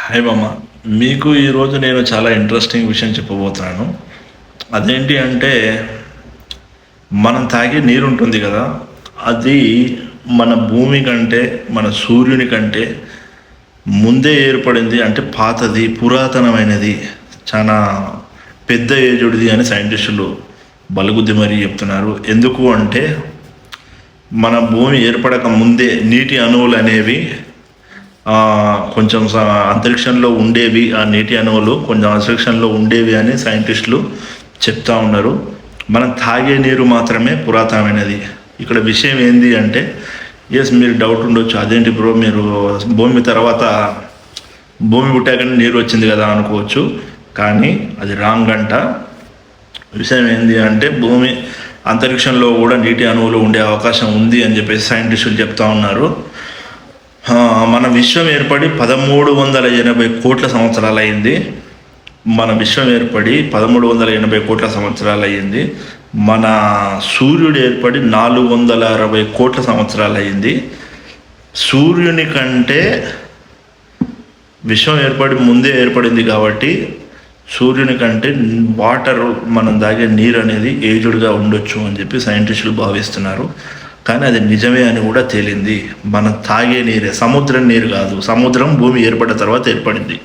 Hi మామ. మీకు ఈరోజు నేను చాలా ఇంట్రెస్టింగ్ విషయం చెప్పబోతున్నాను. అదేంటి అంటే, మనం తాగే నీరు ఉంటుంది కదా, అది మన భూమి కంటే, మన సూర్యుని కంటే ముందే ఏర్పడింది. అంటే పాతది, పురాతనమైనది, చాలా పెద్ద ఏజుడిది అని సైంటిస్టులు బలుగుద్ది మరీ చెప్తున్నారు. ఎందుకు అంటే, మన భూమి ఏర్పడక ముందే నీటి అణువులు అనేవి కొంచెం అంతరిక్షంలో ఉండేవి. ఆ నీటి అణువులు కొంచెం అంతరిక్షంలో ఉండేవి అని సైంటిస్టులు చెప్తా ఉన్నారు. మనం తాగే నీరు మాత్రమే పురాతనమైనది. ఇక్కడ విషయం ఏంది అంటే, మీరు డౌట్ ఉండొచ్చు, అదేంటి బ్రో మీరు భూమి తర్వాత భూమి పుట్టాకనే నీరు వచ్చింది కదా అనుకోవచ్చు. కానీ అది రాంగ్ అంట. విషయం ఏంది అంటే, భూమి అంతరిక్షంలో కూడా నీటి అణువులు ఉండే అవకాశం ఉంది అని చెప్పేసి సైంటిస్టులు చెప్తా ఉన్నారు. మన విశ్వం ఏర్పడి 1380 కోట్ల సంవత్సరాలు అయింది. మన విశ్వం ఏర్పడి 1380 కోట్ల సంవత్సరాలు అయ్యింది. మన సూర్యుడు ఏర్పడి 460 కోట్ల సంవత్సరాలు అయ్యింది. సూర్యుని కంటే విశ్వం ఏర్పడి ముందే ఏర్పడింది కాబట్టి సూర్యుని కంటే వాటర్, మనం తాగే నీరు అనేది ఏజ్డ్గా ఉండొచ్చు అని చెప్పి సైంటిస్టులు భావిస్తున్నారు. కానీ అది నిజమే అని కూడా తేలింది. మనం తాగే నీరే, సముద్రం నీరు కాదు. సముద్రం భూమి ఏర్పడిన తర్వాత ఏర్పడింది.